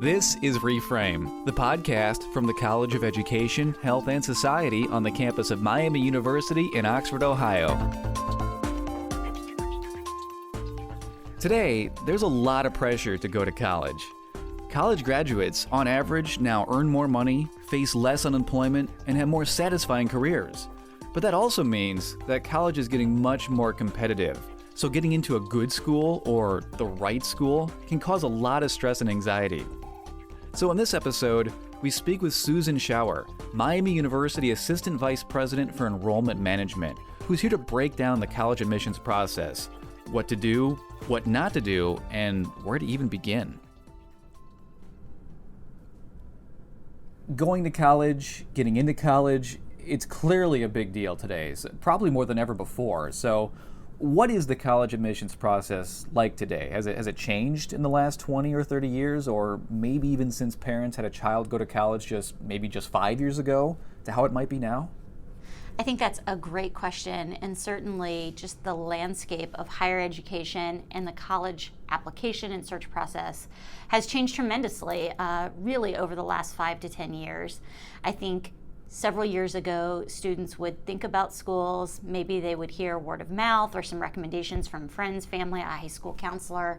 This is Reframe, the podcast from the College of Education, Health, and Society on the campus of Miami University in Oxford, Ohio. Today, there's a lot of pressure to go to college. College graduates, on average, now earn more money, face less unemployment, and have more satisfying careers. But that also means that college is getting much more competitive. So getting into a good school, or the right school, can cause a lot of stress and anxiety. So in this episode, we speak with Susan Schauer, Miami University Assistant Vice President for Enrollment Management, who's here to break down the college admissions process, what to do, what not to do, and where to even begin. Going to college, getting into college, it's clearly a big deal today, probably more than ever before. So what is the college admissions process like today? Has it changed in the last 20 or 30 years, or maybe even since parents had a child go to college just 5 years ago, to how it might be now? I think that's a great question, and certainly just the landscape of higher education and the college application and search process has changed tremendously, really over the last 5 to 10 years. I think several years ago, students would think about schools, maybe they would hear word of mouth or some recommendations from friends, family, a high school counselor.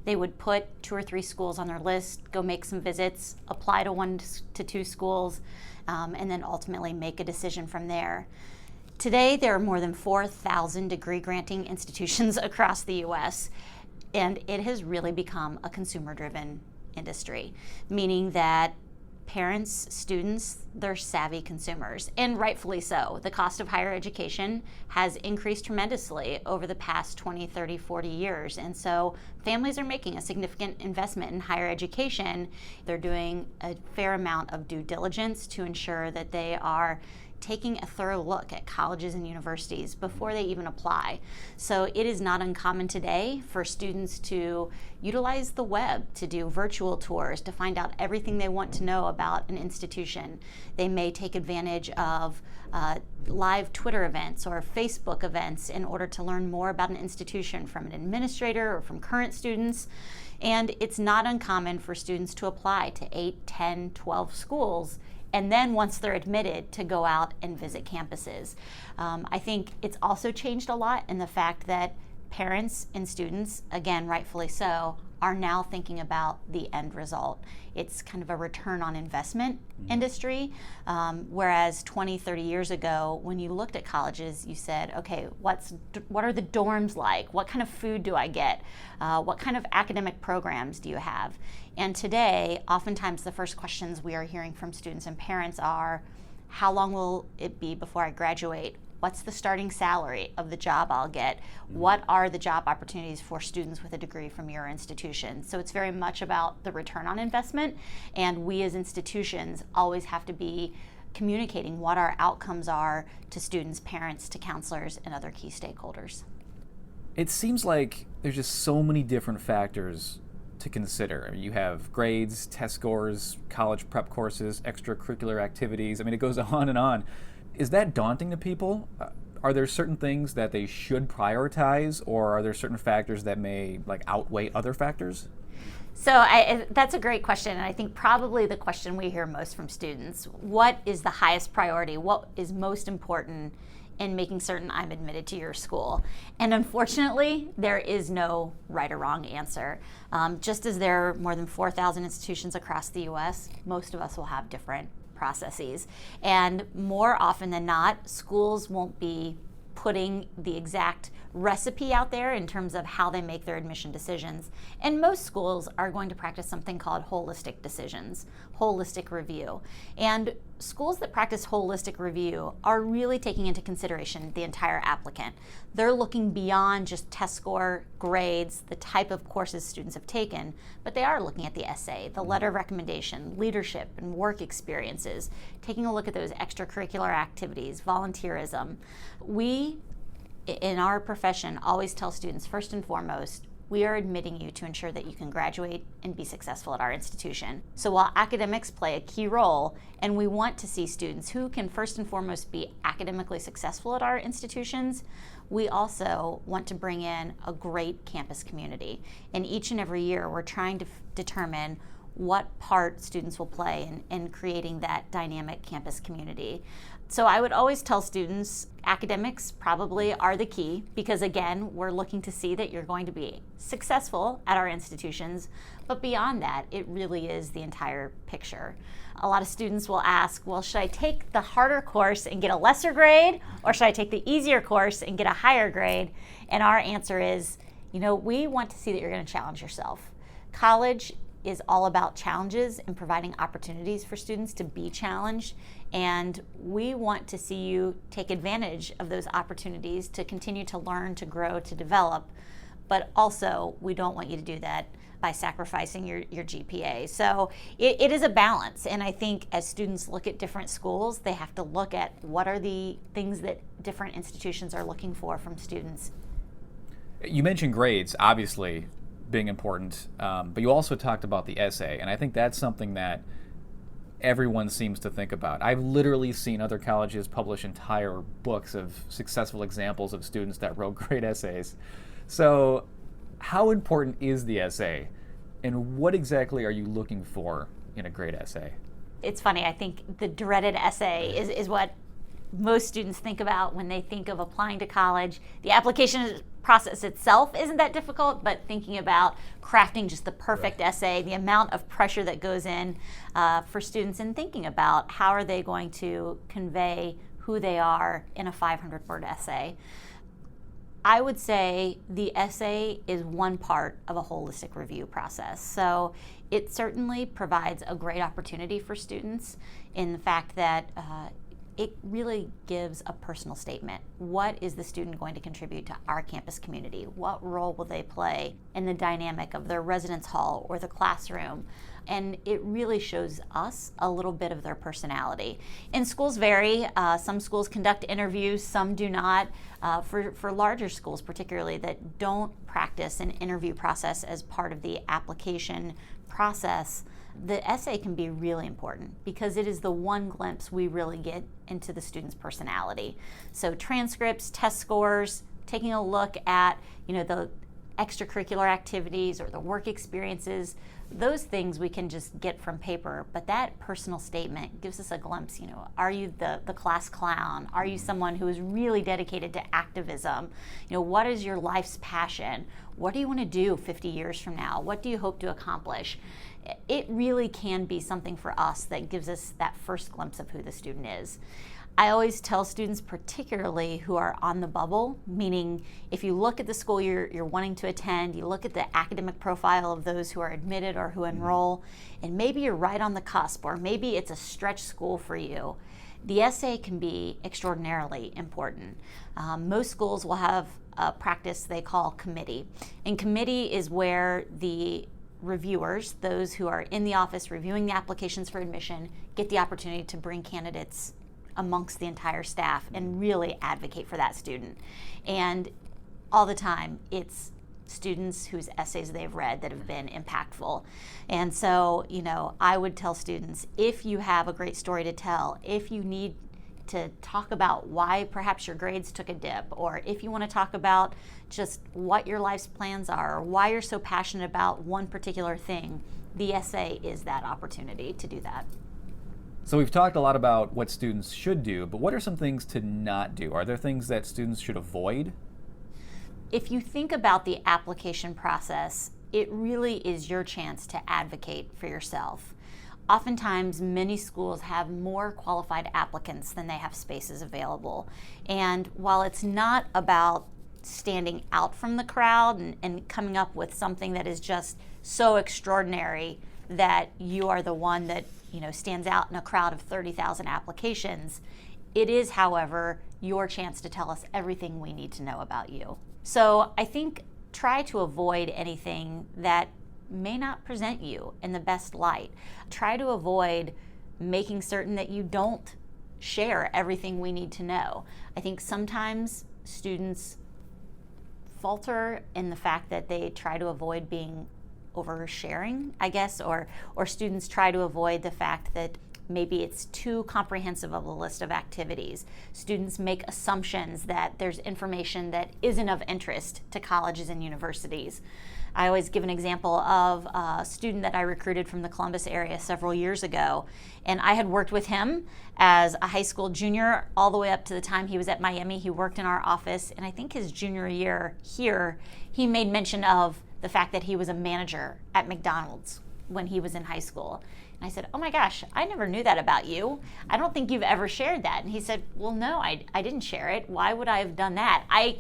They would put 2 or 3 schools on their list, go make some visits, apply to 1 to 2 schools, and then ultimately make a decision from there. Today, there are more than 4,000 degree-granting institutions across the U.S., and it has really become a consumer-driven industry, meaning that parents, students, they're savvy consumers, and rightfully so. The cost of higher education has increased tremendously over the past 20, 30, 40 years, and so families are making a significant investment in higher education. They're doing a fair amount of due diligence to ensure that they are taking a thorough look at colleges and universities before they even apply. So it is not uncommon today for students to utilize the web to do virtual tours, to find out everything they want to know about an institution. They may take advantage of live Twitter events or Facebook events in order to learn more about an institution from an administrator or from current students. And it's not uncommon for students to apply to 8, 10, 12 schools, and then once they're admitted, to go out and visit campuses. I think it's also changed a lot in the fact that parents and students, again, rightfully so, are now thinking about the end result. It's kind of a return on investment industry, whereas 20, 30 years ago, when you looked at colleges, you said, okay, what are the dorms like? What kind of food do I get? What kind of academic programs do you have? And today, oftentimes the first questions we are hearing from students and parents are, how long will it be before I graduate? What's the starting salary of the job I'll get? What are the job opportunities for students with a degree from your institution? So it's very much about the return on investment, and we as institutions always have to be communicating what our outcomes are to students, parents, to counselors, and other key stakeholders. It seems like there's just so many different factors to consider. You have grades, test scores, college prep courses, extracurricular activities. I mean, it goes on and on. Is that daunting to people? Are there certain things that they should prioritize, or are there certain factors that may outweigh other factors? So that's a great question, and I think probably the question we hear most from students: what is the highest priority? What is most important in making certain I'm admitted to your school? And unfortunately, there is no right or wrong answer. Just as there are more than 4,000 institutions across the U.S., most of us will have different processes. And more often than not, schools won't be putting the exact recipe out there in terms of how they make their admission decisions. And most schools are going to practice something called holistic decisions, holistic review. And schools that practice holistic review are really taking into consideration the entire applicant. They're looking beyond just test score, grades, the type of courses students have taken, but they are looking at the essay, the letter of recommendation, leadership and work experiences, taking a look at those extracurricular activities, volunteerism. We, in our profession, always tell students, first and foremost, we are admitting you to ensure that you can graduate and be successful at our institution. So while academics play a key role, and we want to see students who can first and foremost be academically successful at our institutions, we also want to bring in a great campus community. And each and every year, we're trying to determine what part students will play in creating that dynamic campus community. So I would always tell students academics probably are the key, because again, we're looking to see that you're going to be successful at our institutions, but beyond that, it really is the entire picture. A lot of students will ask, well, should I take the harder course and get a lesser grade, or should I take the easier course and get a higher grade? And our answer is, we want to see that you're going to challenge yourself. College is all about challenges and providing opportunities for students to be challenged. And we want to see you take advantage of those opportunities to continue to learn, to grow, to develop. But also, we don't want you to do that by sacrificing your GPA. So it is a balance. And I think as students look at different schools, they have to look at what are the things that different institutions are looking for from students. You mentioned grades, obviously, being important, but you also talked about the essay, and I think that's something that everyone seems to think about. I've literally seen other colleges publish entire books of successful examples of students that wrote great essays. So how important is the essay, and what exactly are you looking for in a great essay? It's funny, I think the dreaded essay is what most students think about when they think of applying to college. The application process itself isn't that difficult, but thinking about crafting just the perfect essay, the amount of pressure that goes in for students, and thinking about how are they going to convey who they are in a 500-word essay. I would say the essay is one part of a holistic review process. So it certainly provides a great opportunity for students in the fact that it really gives a personal statement. What is the student going to contribute to our campus community? What role will they play in the dynamic of their residence hall or the classroom? And it really shows us a little bit of their personality. And schools vary. Some schools conduct interviews, some do not. For larger schools particularly that don't practice an interview process as part of the application process, the essay can be really important because it is the one glimpse we really get into the student's personality. So transcripts, test scores, taking a look at the extracurricular activities or the work experiences, those things we can just get from paper, but that personal statement gives us a glimpse. Are you the class clown? Are you someone who is really dedicated to activism? What is your life's passion? What do you want to do 50 years from now? What do you hope to accomplish? It really can be something for us that gives us that first glimpse of who the student is. I always tell students, particularly who are on the bubble, meaning if you look at the school you're wanting to attend, you look at the academic profile of those who are admitted or who enroll, and maybe you're right on the cusp, or maybe it's a stretch school for you, the essay can be extraordinarily important. Most schools will have a practice they call committee, and committee is where the reviewers, those who are in the office reviewing the applications for admission, get the opportunity to bring candidates amongst the entire staff and really advocate for that student. And all the time, it's students whose essays they've read that have been impactful. And so, I would tell students, if you have a great story to tell, if you need to talk about why perhaps your grades took a dip, or if you want to talk about just what your life's plans are, or why you're so passionate about one particular thing, the essay is that opportunity to do that. So we've talked a lot about what students should do, but what are some things to not do? Are there things that students should avoid? If you think about the application process, it really is your chance to advocate for yourself. Oftentimes, many schools have more qualified applicants than they have spaces available. And while it's not about standing out from the crowd and coming up with something that is just so extraordinary that you are the one that stands out in a crowd of 30,000 applications, it is, however, your chance to tell us everything we need to know about you. So I think try to avoid anything that may not present you in the best light. Try to avoid making certain that you don't share everything we need to know. I think sometimes students falter in the fact that they try to avoid being oversharing, I guess, or students try to avoid the fact that Maybe it's too comprehensive of a list of activities. Students make assumptions that there's information that isn't of interest to colleges and universities. I always give an example of a student that I recruited from the Columbus area several years ago, and I had worked with him as a high school junior all the way up to the time he was at Miami. He worked in our office, and I think his junior year here, he made mention of the fact that he was a manager at McDonald's when he was in high school. And I said, oh my gosh, I never knew that about you. I don't think you've ever shared that. And he said, well, no, I didn't share it. Why would I have done that? I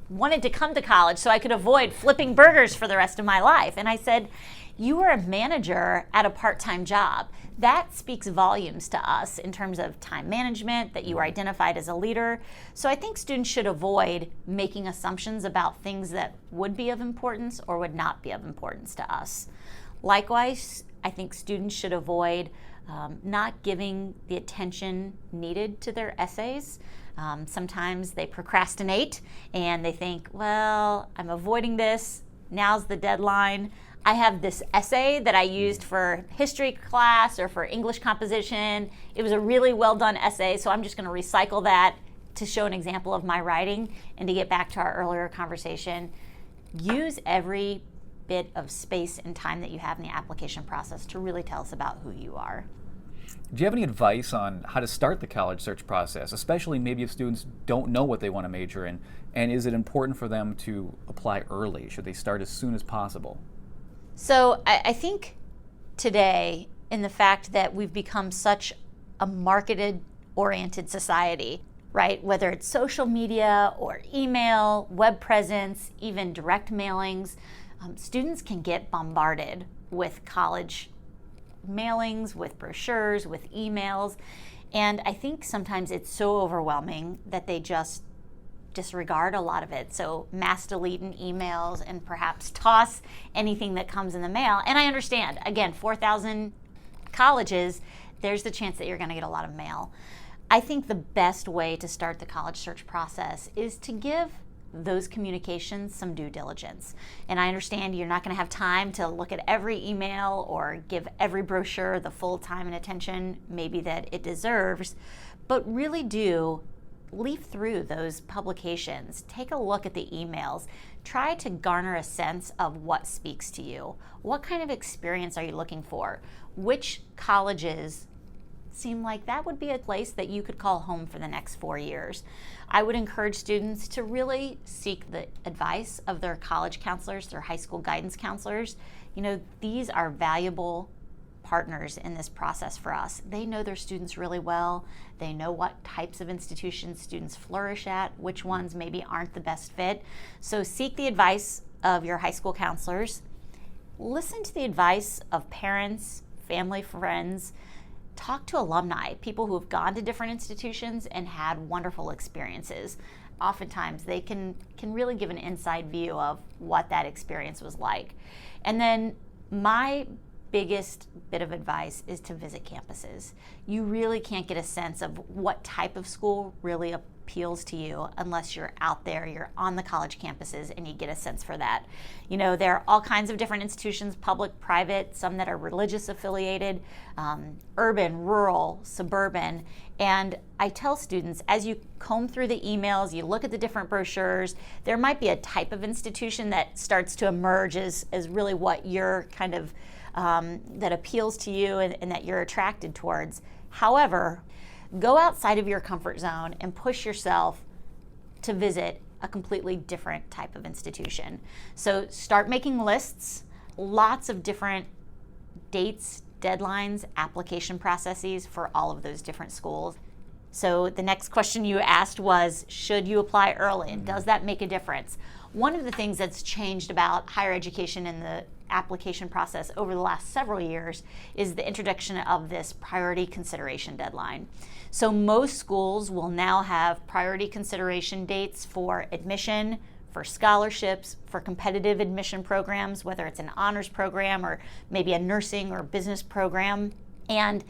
wanted to come to college so I could avoid flipping burgers for the rest of my life. And I said, you were a manager at a part-time job. That speaks volumes to us in terms of time management, that you were identified as a leader. So I think students should avoid making assumptions about things that would be of importance or would not be of importance to us. Likewise, I think students should avoid not giving the attention needed to their essays. Sometimes they procrastinate and they think, well, I'm avoiding this, now's the deadline. I have this essay that I used for history class or for English composition. It was a really well done essay, so I'm just going to recycle that to show an example of my writing. And to get back to our earlier conversation, use every bit of space and time that you have in the application process to really tell us about who you are. Do you have any advice on how to start the college search process, especially maybe if students don't know what they want to major in? And is it important for them to apply early? Should they start as soon as possible? So I think today, in the fact that we've become such a marketed-oriented society, right? Whether it's social media or email, web presence, even direct mailings, students can get bombarded with college mailings, with brochures, with emails. And I think sometimes it's so overwhelming that they just disregard a lot of it. So mass delete in emails and perhaps toss anything that comes in the mail. And I understand, again, 4,000 colleges, there's the chance that you're going to get a lot of mail. I think the best way to start the college search process is to give those communications some due diligence. And I understand you're not going to have time to look at every email or give every brochure the full time and attention maybe that it deserves, but really do leaf through those publications. Take a look at the emails. Try to garner a sense of what speaks to you. What kind of experience are you looking for? Which colleges seem like that would be a place that you could call home for the next 4 years? I would encourage students to really seek the advice of their college counselors, their high school guidance counselors. You know, these are valuable partners in this process for us. They know their students really well. They know what types of institutions students flourish at, which ones maybe aren't the best fit. So seek the advice of your high school counselors. Listen to the advice of parents, family, friends. Talk to alumni, people who have gone to different institutions and had wonderful experiences. Oftentimes they can really give an inside view of what that experience was like. And then my biggest bit of advice is to visit campuses. You really can't get a sense of what type of school really appeals to you unless you're out there, you're on the college campuses, and you get a sense for that. You know, there are all kinds of different institutions, public, private, some that are religious affiliated, urban, rural, suburban. And I tell students, as you comb through the emails, you look at the different brochures, there might be a type of institution that starts to emerge as really what you're kind of that appeals to you and that you're attracted towards. However, go outside of your comfort zone and push yourself to visit a completely different type of institution. So start making lists, lots of different dates, deadlines, application processes for all of those different schools. So the next question you asked was, should you apply early, and does that make a difference? One of the things that's changed about higher education in the application process over the last several years is the introduction of this priority consideration deadline. So most schools will now have priority consideration dates for admission, for scholarships, for competitive admission programs, whether it's an honors program or maybe a nursing or business program. And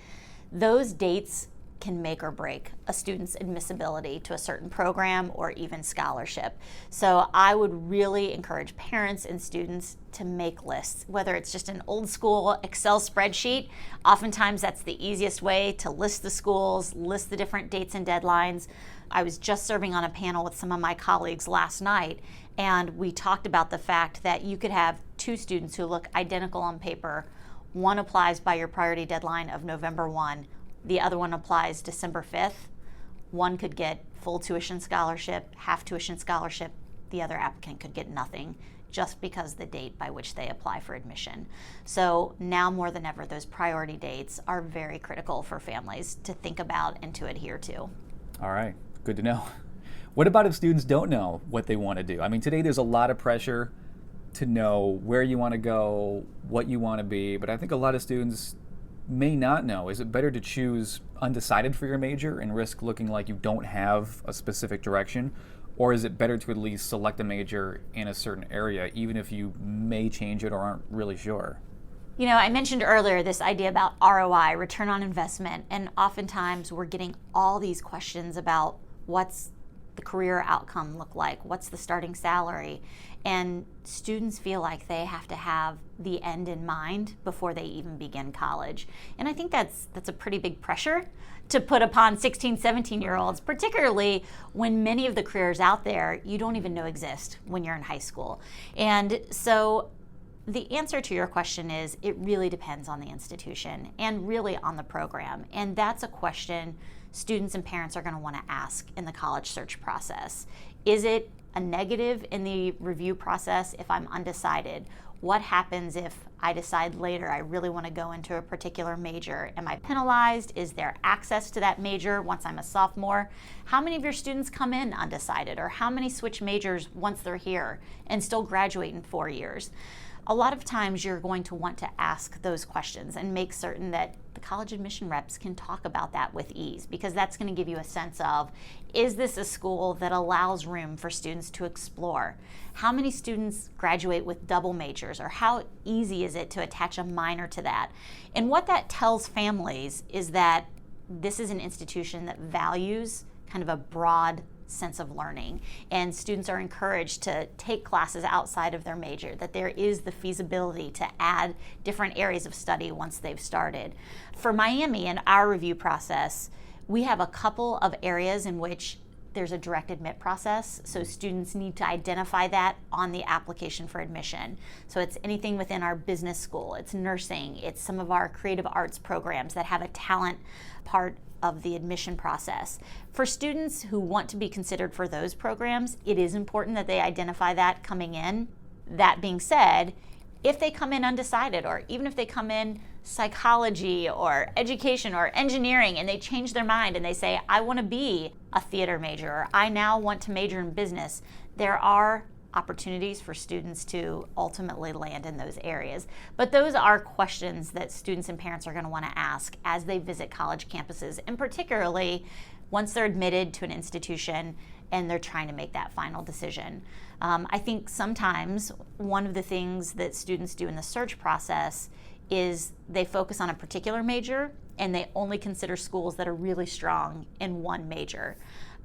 those dates can make or break a student's admissibility to a certain program or even scholarship. So I would really encourage parents and students to make lists, whether it's just an old school Excel spreadsheet. Oftentimes that's the easiest way to list the schools, list the different dates and deadlines. I was just serving on a panel with some of my colleagues last night, and we talked about the fact that you could have two students who look identical on paper. One applies by your priority deadline of November 1. The other one applies December 5th. One could get full tuition scholarship, half tuition scholarship. The other applicant could get nothing, just because the date by which they apply for admission. So now more than ever, those priority dates are very critical for families to think about and to adhere to. All right, good to know. What about if students don't know what they want to do? I mean, today there's a lot of pressure to know where you want to go, what you want to be, but I think a lot of students may not know. Is it better to choose undecided for your major and risk looking like you don't have a specific direction? Or is it better to at least select a major in a certain area, even if you may change it or aren't really sure? You know, I mentioned earlier this idea about ROI, return on investment, and oftentimes we're getting all these questions about what's the career outcome look like, what's the starting salary, and students feel like they have to have the end in mind before they even begin college. And I think that's a pretty big pressure to put upon 16, 17-year-olds, particularly when many of the careers out there you don't even know exist when you're in high school. And so the answer to your question is it really depends on the institution and really on the program. And that's a question students and parents are going to want to ask in the college search process. Is it a negative in the review process if I'm undecided? What happens if I decide later I really want to go into a particular major? Am I penalized? Is there access to that major once I'm a sophomore? How many of your students come in undecided, or how many switch majors once they're here and still graduate in 4 years? A lot of times you're going to want to ask those questions and make certain that the college admission reps can talk about that with ease, because that's going to give you a sense of, is this a school that allows room for students to explore? How many students graduate with double majors, or how easy is it to attach a minor to that? And what that tells families is that this is an institution that values kind of a broad sense of learning, and students are encouraged to take classes outside of their major, that there is the feasibility to add different areas of study once they've started. For Miami, in our review process, we have a couple of areas in which there's a direct admit process, so students need to identify that on the application for admission. So it's anything within our business school, it's nursing, it's some of our creative arts programs that have a talent part of the admission process. For students who want to be considered for those programs, it is important that they identify that coming in. That being said, if they come in undecided, or even if they come in psychology or education or engineering and they change their mind and they say, I want to be a theater major, or I now want to major in business, there are opportunities for students to ultimately land in those areas. But those are questions that students and parents are going to want to ask as they visit college campuses, and particularly once they're admitted to an institution and they're trying to make that final decision. I think sometimes one of the things that students do in the search process is they focus on a particular major and they only consider schools that are really strong in one major.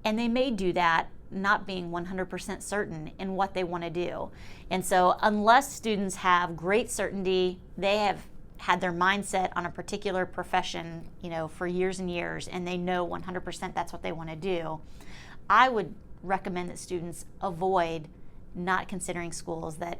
And they may do that not being 100% certain in what they want to do. And so unless students have great certainty, they have had their mindset on a particular profession, for years and years, and they know 100% that's what they want to do, I would recommend that students avoid not considering schools that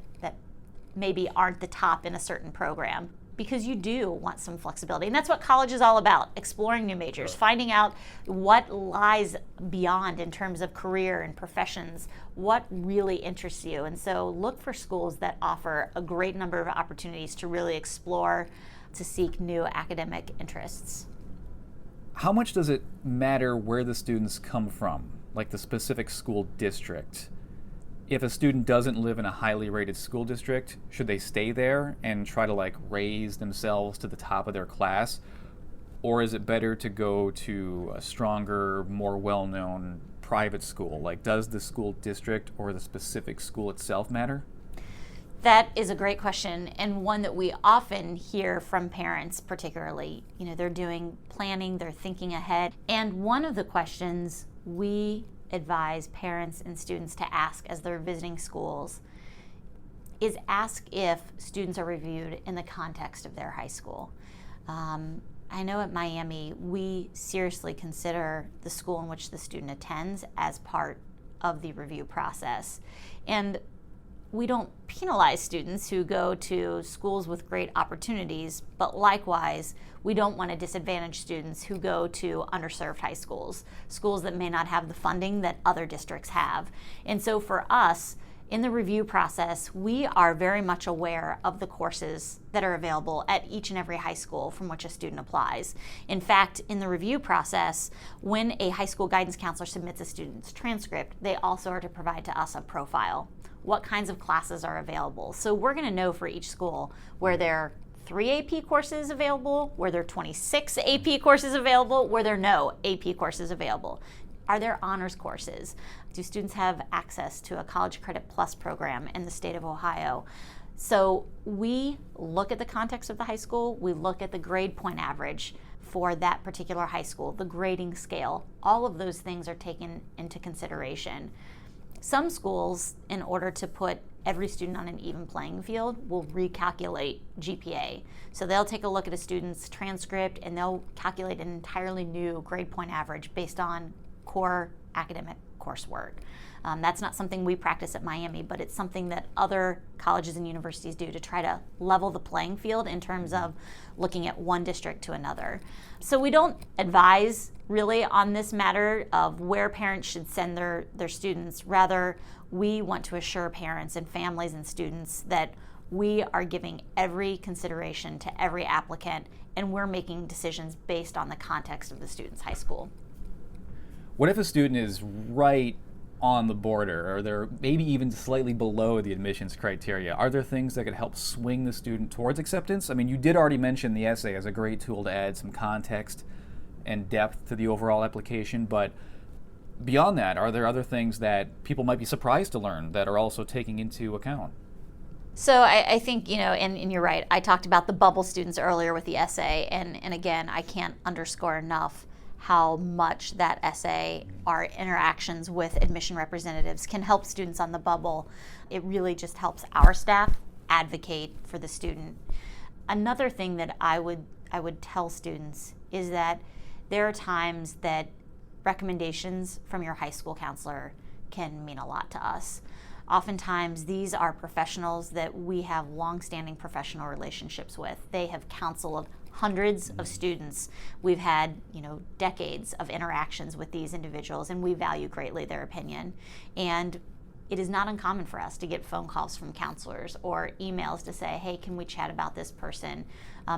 maybe aren't the top in a certain program, because you do want some flexibility. And that's what college is all about, exploring new majors, finding out what lies beyond in terms of career and professions, what really interests you. And so look for schools that offer a great number of opportunities to really explore, to seek new academic interests. How much does it matter where the students come from, like the specific school district? If a student doesn't live in a highly rated school district, should they stay there and try to raise themselves to the top of their class? Or is it better to go to a stronger, more well-known private school? Does the school district or the specific school itself matter? That is a great question, and one that we often hear from parents particularly. They're doing planning, they're thinking ahead. And one of the questions we advise parents and students to ask as they're visiting schools is ask if students are reviewed in the context of their high school. I know at Miami, we seriously consider the school in which the student attends as part of the review process. And we don't penalize students who go to schools with great opportunities, but likewise, we don't want to disadvantage students who go to underserved high schools, schools that may not have the funding that other districts have. And so for us, in the review process, we are very much aware of the courses that are available at each and every high school from which a student applies. In fact, in the review process, when a high school guidance counselor submits a student's transcript, they also are to provide to us a profile. What kinds of classes are available? So we're going to know for each school where there are 3 AP courses available, where there are 26 AP courses available, where there are no AP courses available. Are there honors courses? Do students have access to a College Credit Plus program in the state of Ohio? So we look at the context of the high school, we look at the grade point average for that particular high school, the grading scale. All of those things are taken into consideration. Some schools, in order to put every student on an even playing field, will recalculate GPA. So they'll take a look at a student's transcript and they'll calculate an entirely new grade point average based on core academic coursework. That's not something we practice at Miami, but it's something that other colleges and universities do to try to level the playing field in terms of looking at one district to another. So we don't advise really on this matter of where parents should send their students. Rather, we want to assure parents and families and students that we are giving every consideration to every applicant and we're making decisions based on the context of the student's high school. What if a student is right on the border, or they're maybe even slightly below the admissions criteria? Are there things that could help swing the student towards acceptance? I mean, you did already mention the essay as a great tool to add some context and depth to the overall application, but beyond that, are there other things that people might be surprised to learn that are also taking into account? So I think, and you're right, I talked about the bubble students earlier with the essay, and again, I can't underscore enough how much that essay, our interactions with admission representatives, can help students on the bubble. It really just helps our staff advocate for the student. Another thing that I would tell students is that there are times that recommendations from your high school counselor can mean a lot to us. Oftentimes, these are professionals that we have long-standing professional relationships with. They have counseled hundreds of students. We've had, decades of interactions with these individuals, and we value greatly their opinion. And it is not uncommon for us to get phone calls from counselors or emails to say, hey, can we chat about this person?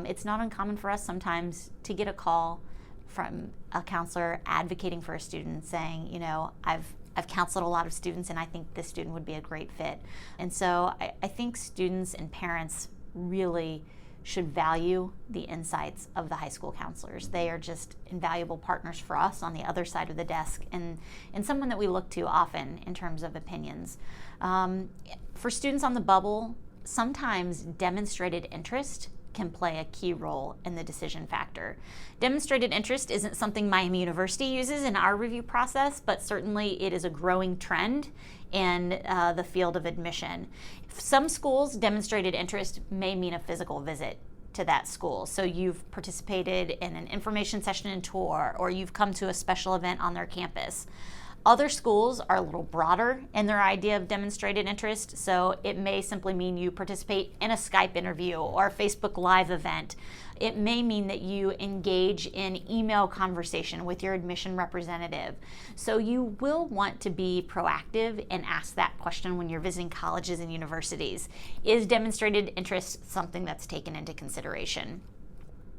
It's not uncommon for us sometimes to get a call from a counselor advocating for a student saying, I've counseled a lot of students and I think this student would be a great fit. And so I think students and parents really should value the insights of the high school counselors. They are just invaluable partners for us on the other side of the desk, and someone that we look to often in terms of opinions. For students on the bubble, sometimes demonstrated interest can play a key role in the decision factor. Demonstrated interest isn't something Miami University uses in our review process, but certainly it is a growing trend in the field of admission. Some schools, demonstrated interest may mean a physical visit to that school. So you've participated in an information session and tour, or you've come to a special event on their campus. Other schools are a little broader in their idea of demonstrated interest, so it may simply mean you participate in a Skype interview or a Facebook Live event. It may mean that you engage in email conversation with your admission representative. So you will want to be proactive and ask that question when you're visiting colleges and universities. Is demonstrated interest something that's taken into consideration?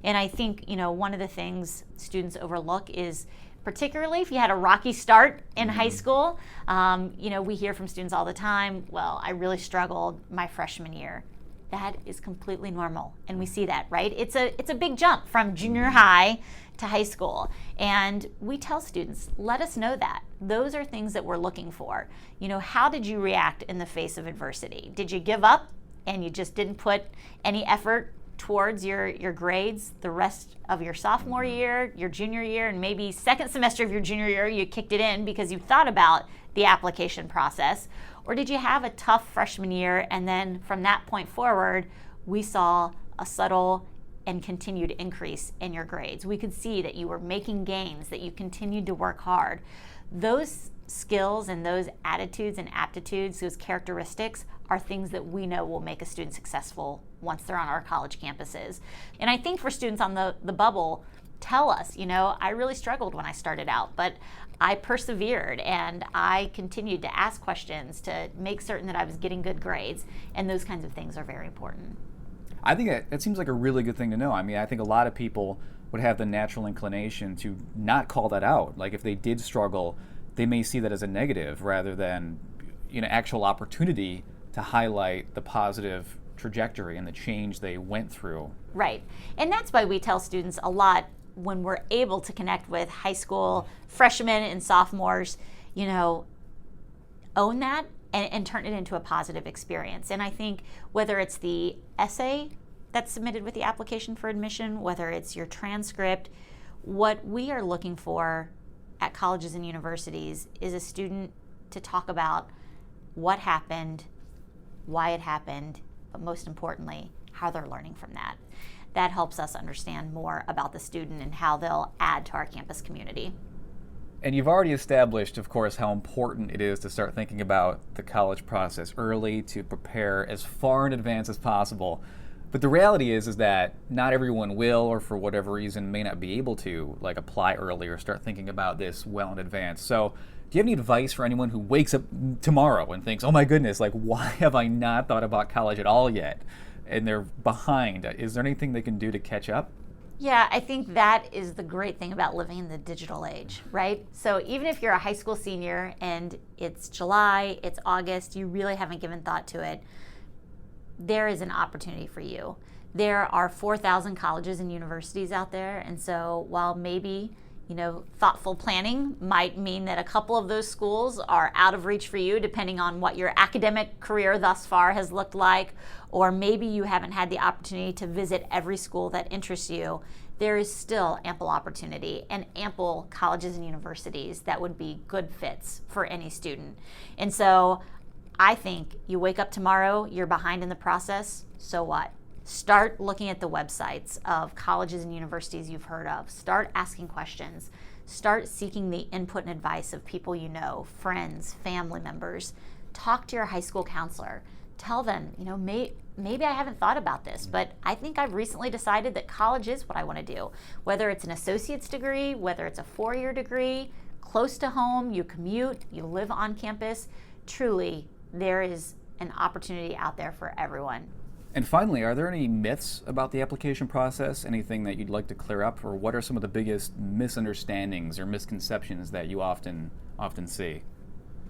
And I think, one of the things students overlook is, particularly if you had a rocky start in high school, we hear from students all the time, well, I really struggled my freshman year. That is completely normal, and we see that, right? It's a big jump from junior high to high school, and we tell students, let us know that. Those are things that we're looking for. How did you react in the face of adversity? Did you give up? and you just didn't put any effort towards your grades the rest of your sophomore year, your junior year, and maybe second semester of your junior year, you kicked it in because you thought about the application process? Or did you have a tough freshman year, and then from that point forward, we saw a subtle and continued increase in your grades? We could see that you were making gains, that you continued to work hard. Those skills and those attitudes and aptitudes, those characteristics, are things that we know will make a student successful once they're on our college campuses. And I think for students on the bubble, tell us, I really struggled when I started out, but I persevered and I continued to ask questions to make certain that I was getting good grades, and those kinds of things are very important. I think that seems like a really good thing to know. I mean, I think a lot of people would have the natural inclination to not call that out. Like if they did struggle, they may see that as a negative rather than actual opportunity to highlight the positive trajectory and the change they went through. Right. And that's why we tell students a lot when we're able to connect with high school freshmen and sophomores, own that and turn it into a positive experience. And I think whether it's the essay that's submitted with the application for admission, whether it's your transcript, what we are looking for at colleges and universities is a student to talk about what happened, why it happened, but most importantly, how they're learning from that. That helps us understand more about the student and how they'll add to our campus community. And you've already established, of course, how important it is to start thinking about the college process early, to prepare as far in advance as possible. But the reality is that not everyone will, or for whatever reason may not be able to, apply early or start thinking about this well in advance. So do you have any advice for anyone who wakes up tomorrow and thinks, oh my goodness, why have I not thought about college at all yet? And they're behind. Is there anything they can do to catch up? Yeah, I think that is the great thing about living in the digital age, right? So even if you're a high school senior and it's July, it's August, you really haven't given thought to it, there is an opportunity for you. There are 4,000 colleges and universities out there, and so while maybe thoughtful planning might mean that a couple of those schools are out of reach for you, depending on what your academic career thus far has looked like, or maybe you haven't had the opportunity to visit every school that interests you, there is still ample opportunity and ample colleges and universities that would be good fits for any student. And so I think you wake up tomorrow, you're behind in the process, so what? Start looking at the websites of colleges and universities you've heard of. Start asking questions. Start seeking the input and advice of people you know, friends, family members. Talk to your high school counselor. Tell them, maybe I haven't thought about this, but I think I've recently decided that college is what I want to do. Whether it's an associate's degree, whether it's a 4-year degree, close to home, you commute, you live on campus, truly, there is an opportunity out there for everyone. And finally, are there any myths about the application process? Anything that you'd like to clear up? Or what are some of the biggest misunderstandings or misconceptions that you often see?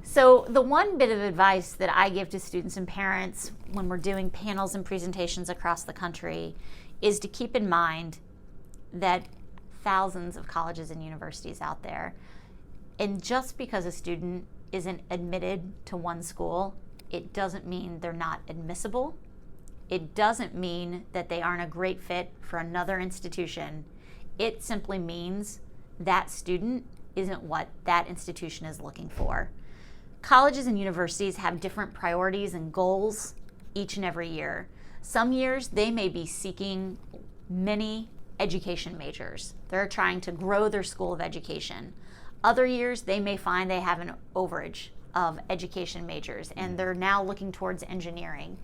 So the one bit of advice that I give to students and parents when we're doing panels and presentations across the country is to keep in mind that thousands of colleges and universities out there, and just because a student isn't admitted to one school, it doesn't mean they're not admissible. It doesn't mean that they aren't a great fit for another institution. It simply means that student isn't what that institution is looking for. Colleges and universities have different priorities and goals each and every year. Some years they may be seeking many education majors. They're trying to grow their school of education. Other years they may find they have an overage of education majors and they're now looking towards engineering.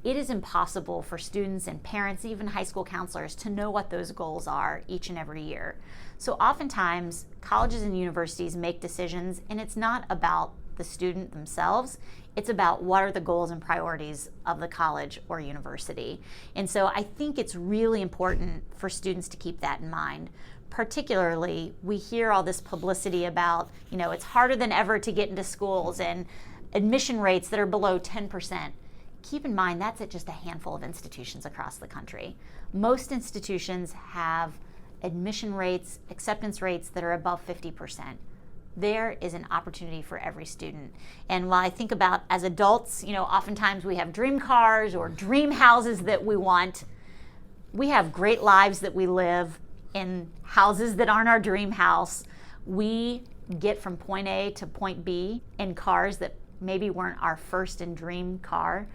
It is impossible for students and parents, even high school counselors, to know what those goals are each and every year. So oftentimes, colleges and universities make decisions, and it's not about the student themselves, it's about what are the goals and priorities of the college or university. And so I think it's really important for students to keep that in mind. Particularly, we hear all this publicity about, it's harder than ever to get into schools and admission rates that are below 10%. Keep in mind that's at just a handful of institutions across the country. Most institutions have admission rates, acceptance rates that are above 50%. there is an opportunity for every student. And while I think about as adults, oftentimes we have dream cars or dream houses that we want. We have great lives that we live in houses that aren't our dream house. We get from point A to point B in cars that maybe weren't our first and dream car.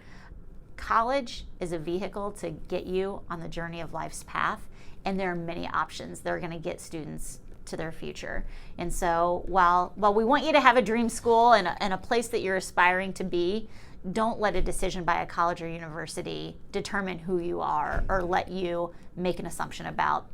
College is a vehicle to get you on the journey of life's path, and there are many options that are going to get students to their future. And so while we want you to have a dream school and a place that you're aspiring to be, don't let a decision by a college or university determine who you are or let you make an assumption about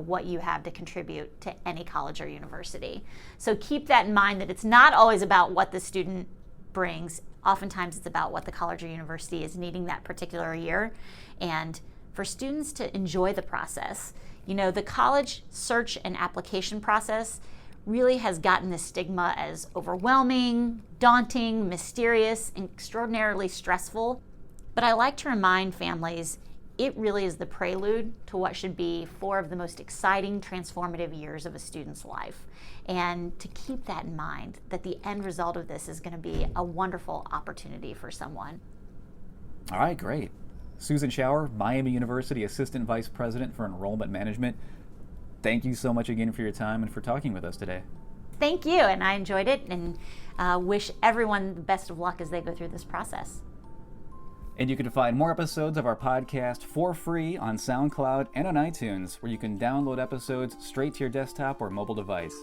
what you have to contribute to any college or university. So keep that in mind, that it's not always about what the student brings. Oftentimes it's about what the college or university is needing that particular year. And for students to enjoy the process, the college search and application process really has gotten this stigma as overwhelming, daunting, mysterious, and extraordinarily stressful. But I like to remind families it really is the prelude to what should be 4 of the most exciting, transformative years of a student's life. And to keep that in mind, that the end result of this is going to be a wonderful opportunity for someone. All right, great. Susan Schauer, Miami University Assistant Vice President for Enrollment Management. Thank you so much again for your time and for talking with us today. Thank you, and I enjoyed it, and wish everyone the best of luck as they go through this process. And you can find more episodes of our podcast for free on SoundCloud and on iTunes, where you can download episodes straight to your desktop or mobile device.